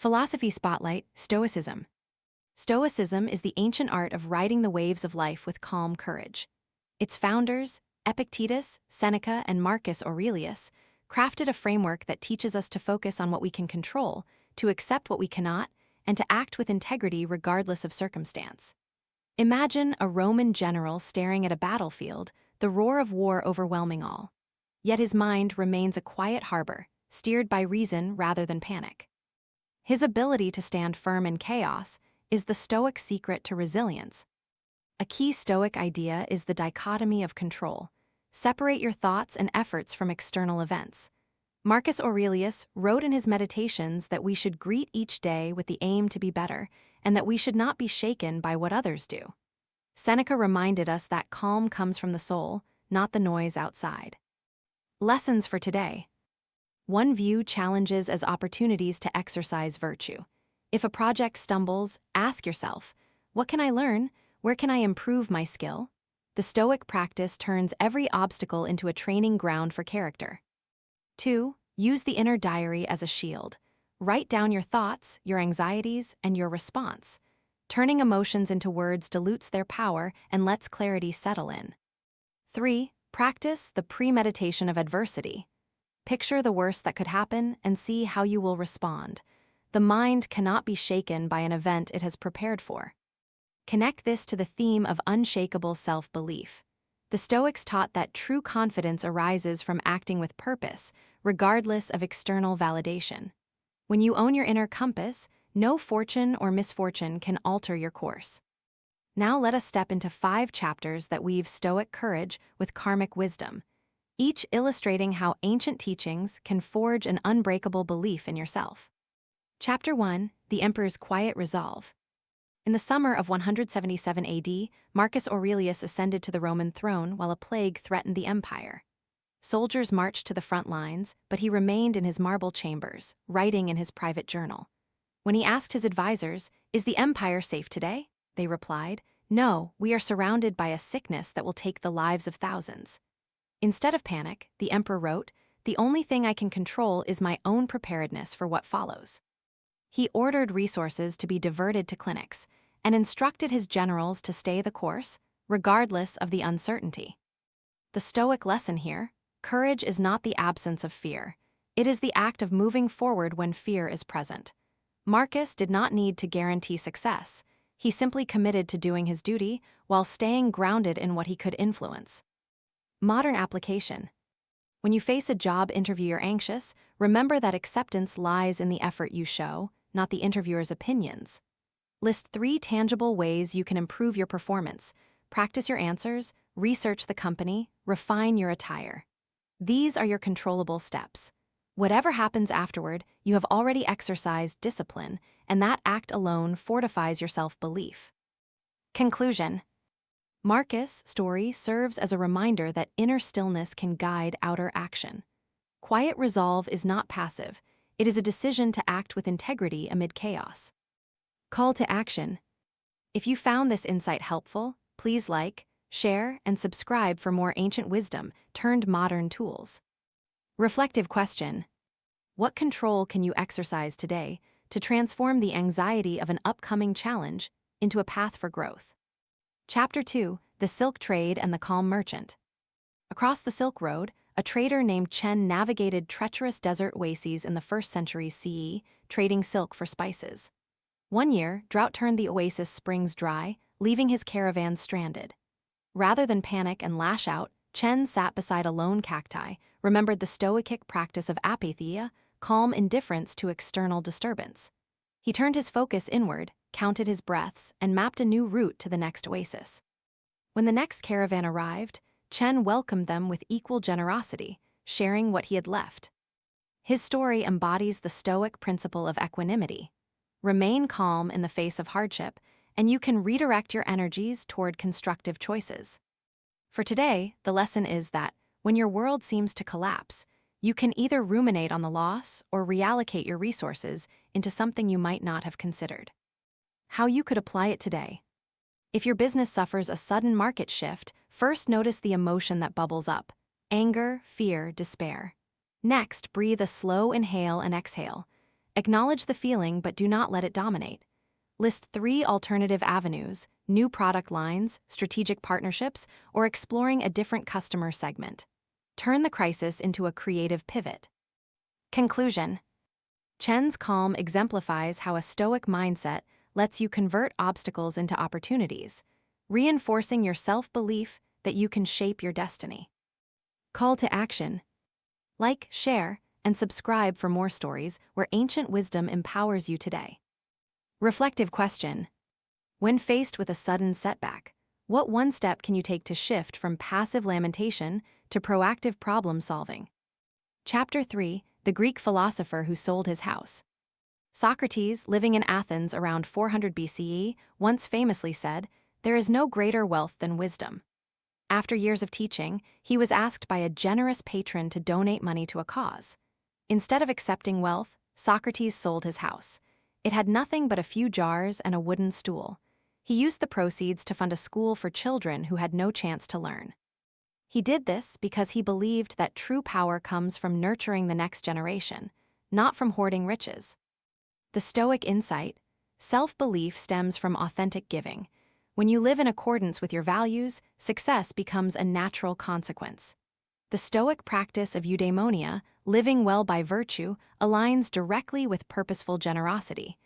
Philosophy Spotlight, Stoicism. Stoicism is the ancient art of riding the waves of life with calm courage. Its founders, Epictetus, Seneca, and Marcus Aurelius, crafted a framework that teaches us to focus on what we can control, to accept what we cannot, and to act with integrity regardless of circumstance. Imagine a Roman general staring at a battlefield, the roar of war overwhelming all. Yet his mind remains a quiet harbor, steered by reason rather than panic. His ability to stand firm in chaos is the Stoic secret to resilience. A key Stoic idea is the dichotomy of control. Separate your thoughts and efforts from external events. Marcus Aurelius wrote in his Meditations that we should greet each day with the aim to be better, and that we should not be shaken by what others do. Seneca reminded us that calm comes from the soul, not the noise outside. Lessons for today. One view challenges as opportunities to exercise virtue. If a project stumbles, ask yourself, what can I learn? Where can I improve my skill? The Stoic practice turns every obstacle into a training ground for character. 2. Use the inner diary as a shield. Write down your thoughts, your anxieties, and your response. Turning emotions into words dilutes their power and lets clarity settle in. 3. Practice the premeditation of adversity. Picture the worst that could happen and see how you will respond. The mind cannot be shaken by an event it has prepared for. Connect this to the theme of unshakable self-belief. The Stoics taught that true confidence arises from acting with purpose, regardless of external validation. When you own your inner compass, no fortune or misfortune can alter your course. Now let us step into 5 chapters that weave Stoic courage with karmic wisdom, each illustrating how ancient teachings can forge an unbreakable belief in yourself. Chapter 1, The Emperor's Quiet Resolve. In the summer of 177 AD, Marcus Aurelius ascended to the Roman throne while a plague threatened the empire. Soldiers marched to the front lines, but he remained in his marble chambers, writing in his private journal. When he asked his advisors, "Is the empire safe today?" they replied, "No, we are surrounded by a sickness that will take the lives of thousands." Instead of panic, the emperor wrote, "The only thing I can control is my own preparedness for what follows." He ordered resources to be diverted to clinics and instructed his generals to stay the course, regardless of the uncertainty. The Stoic lesson here: courage is not the absence of fear. It is the act of moving forward when fear is present. Marcus did not need to guarantee success. He simply committed to doing his duty while staying grounded in what he could influence. Modern application. When you face a job interview you're anxious, remember that acceptance lies in the effort you show, not the interviewer's opinions. List 3 tangible ways you can improve your performance. Practice your answers, research the company, refine your attire. These are your controllable steps. Whatever happens afterward, you have already exercised discipline, and that act alone fortifies your self-belief. Conclusion. Marcus' story serves as a reminder that inner stillness can guide outer action. Quiet resolve is not passive. It is a decision to act with integrity amid chaos. Call to action. If you found this insight helpful, please like, share, and subscribe for more ancient wisdom turned modern tools. Reflective question. What control can you exercise today to transform the anxiety of an upcoming challenge into a path for growth? Chapter 2, The Silk Trade and the Calm Merchant. Across the Silk Road, a trader named Chen navigated treacherous desert oases in the 1st century CE, trading silk for spices. One year, drought turned the oasis springs dry, leaving his caravan stranded. Rather than panic and lash out, Chen sat beside a lone cacti, remembered the Stoic practice of apatheia, calm indifference to external disturbance. He turned his focus inward, counted his breaths, and mapped a new route to the next oasis. When the next caravan arrived, Chen welcomed them with equal generosity, sharing what he had left. His story embodies the Stoic principle of equanimity. Remain calm in the face of hardship, and you can redirect your energies toward constructive choices. For today, the lesson is that when your world seems to collapse, you can either ruminate on the loss or reallocate your resources into something you might not have considered. How you could apply it today. If your business suffers a sudden market shift, first notice the emotion that bubbles up: anger, fear, despair. Next, breathe a slow inhale and exhale. Acknowledge the feeling but do not let it dominate. List 3 alternative avenues: new product lines, strategic partnerships, or exploring a different customer segment. Turn the crisis into a creative pivot. Conclusion. Chen's calm exemplifies how a Stoic mindset lets you convert obstacles into opportunities, reinforcing your self-belief that you can shape your destiny. Call to action. Like, share, and subscribe for more stories where ancient wisdom empowers you today. Reflective question. When faced with a sudden setback, what one step can you take to shift from passive lamentation to proactive problem solving? Chapter 3. The Greek philosopher who sold his house. Socrates, living in Athens around 400 BCE, once famously said, "There is no greater wealth than wisdom." After years of teaching, he was asked by a generous patron to donate money to a cause. Instead of accepting wealth, Socrates sold his house. It had nothing but a few jars and a wooden stool. He used the proceeds to fund a school for children who had no chance to learn. He did this because he believed that true power comes from nurturing the next generation, not from hoarding riches. The Stoic insight: self-belief stems from authentic giving. When you live in accordance with your values, success becomes a natural consequence. The Stoic practice of eudaimonia, living well by virtue, aligns directly with purposeful generosity.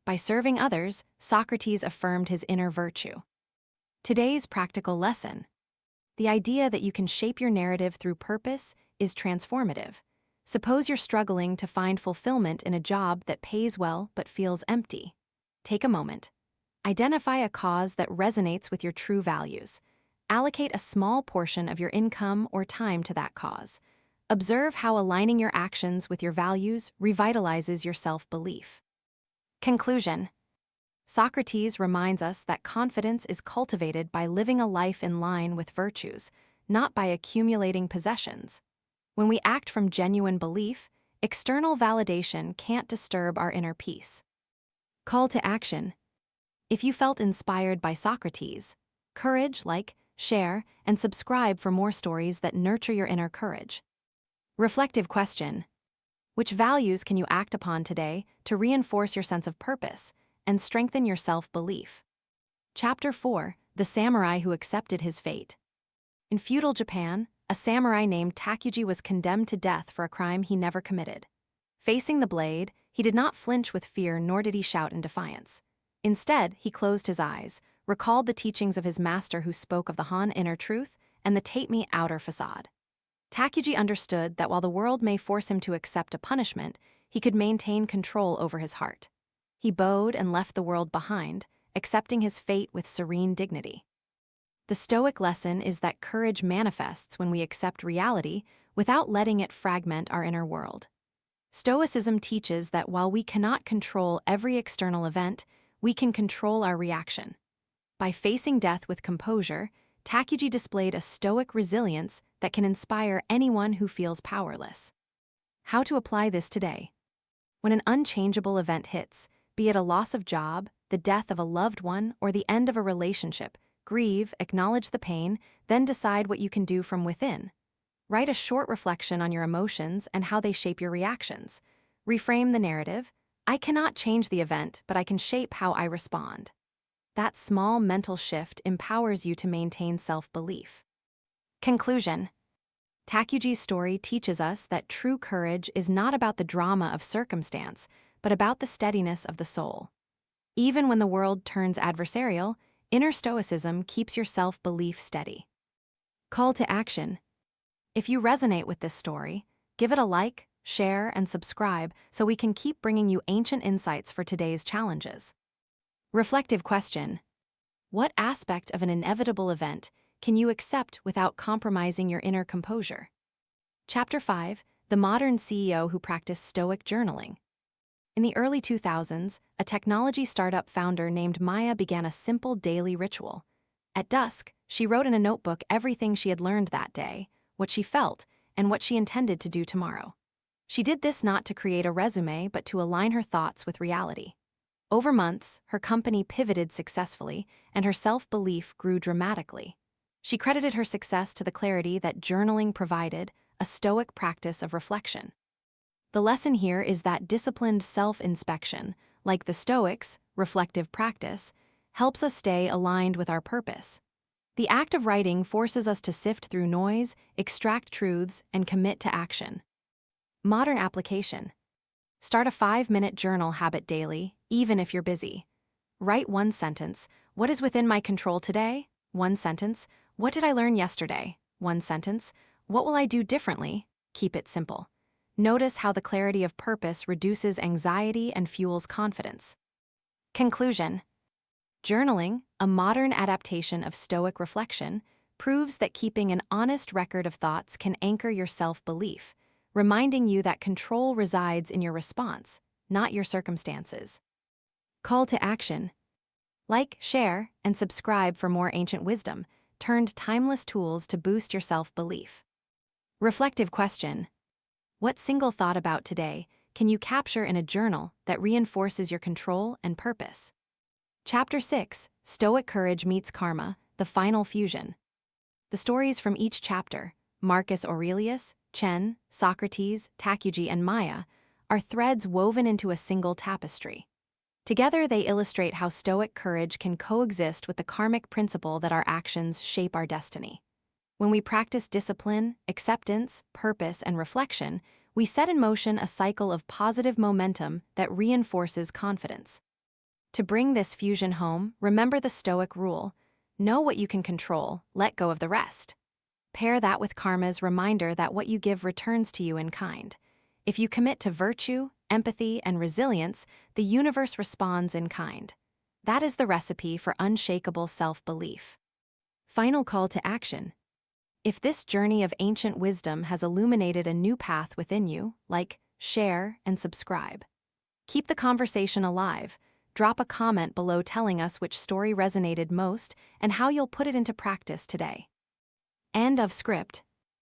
By serving others, Socrates affirmed his inner virtue. Today's practical lesson. The idea that you can shape your narrative through purpose is transformative. Suppose you're struggling to find fulfillment in a job that pays well but feels empty. Take a moment. Identify a cause that resonates with your true values. Allocate a small portion of your income or time to that cause. Observe how aligning your actions with your values revitalizes your self-belief. Conclusion. Socrates reminds us that confidence is cultivated by living a life in line with virtues, not by accumulating possessions. When we act from genuine belief, external validation can't disturb our inner peace. Call to action. If you felt inspired by Socrates, courage, like, share, and subscribe for more stories that nurture your inner courage. Reflective question. Which values can you act upon today to reinforce your sense of purpose and strengthen your self-belief? Chapter 4. The samurai who accepted his fate. In feudal Japan, a samurai named Takuji was condemned to death for a crime he never committed. Facing the blade, he did not flinch with fear, nor did he shout in defiance. Instead, he closed his eyes, recalled the teachings of his master who spoke of the Han inner truth and the Tatemi outer facade. Takuji understood that while the world may force him to accept a punishment, he could maintain control over his heart. He bowed and left the world behind, accepting his fate with serene dignity. The Stoic lesson is that courage manifests when we accept reality without letting it fragment our inner world. Stoicism teaches that while we cannot control every external event, we can control our reaction. By facing death with composure, Takuji displayed a stoic resilience that can inspire anyone who feels powerless. How to apply this today? When an unchangeable event hits, be it a loss of job, the death of a loved one, or the end of a relationship, grieve, acknowledge the pain, then decide what you can do from within. Write a short reflection on your emotions and how they shape your reactions. Reframe the narrative: I cannot change the event, but I can shape how I respond. That small mental shift empowers you to maintain self-belief. Conclusion. Takuji's story teaches us that true courage is not about the drama of circumstance, but about the steadiness of the soul. Even when the world turns adversarial, inner stoicism keeps your self-belief steady. Call to action. If you resonate with this story, give it a like, share, and subscribe so we can keep bringing you ancient insights for today's challenges. Reflective question. What aspect of an inevitable event can you accept without compromising your inner composure? Chapter 5. The modern CEO who practiced Stoic journaling. In the early 2000s, a technology startup founder named Maya began a simple daily ritual. At dusk, she wrote in a notebook everything she had learned that day, what she felt, and what she intended to do tomorrow. She did this not to create a resume, but to align her thoughts with reality. Over months, her company pivoted successfully, and her self-belief grew dramatically. She credited her success to the clarity that journaling provided, a Stoic practice of reflection. The lesson here is that disciplined self-inspection, like the Stoics' reflective practice, helps us stay aligned with our purpose. The act of writing forces us to sift through noise, extract truths, and commit to action. Modern application. Start a 5-minute journal habit daily, even if you're busy. Write one sentence: what is within my control today? One sentence: what did I learn yesterday? One sentence: what will I do differently? Keep it simple. Notice how the clarity of purpose reduces anxiety and fuels confidence. Conclusion. Journaling, a modern adaptation of Stoic reflection, proves that keeping an honest record of thoughts can anchor your self-belief, reminding you that control resides in your response, not your circumstances. Call to action. Like, share, and subscribe for more ancient wisdom, turned timeless tools to boost your self-belief. Reflective question. What single thought about today can you capture in a journal that reinforces your control and purpose? Chapter 6, Stoic Courage Meets Karma, the Final Fusion. The stories from each chapter, Marcus Aurelius, Chen, Socrates, Takuji, and Maya, are threads woven into a single tapestry. Together, they illustrate how Stoic courage can coexist with the karmic principle that our actions shape our destiny. When we practice discipline, acceptance, purpose, and reflection, we set in motion a cycle of positive momentum that reinforces confidence. To bring this fusion home, remember the Stoic rule: know what you can control, let go of the rest. Pair that with karma's reminder that what you give returns to you in kind. If you commit to virtue, empathy, and resilience, the universe responds in kind. That is the recipe for unshakable self-belief. Final call to action. If this journey of ancient wisdom has illuminated a new path within you, like, share, and subscribe. Keep the conversation alive. Drop a comment below telling us which story resonated most and how you'll put it into practice today. End of script.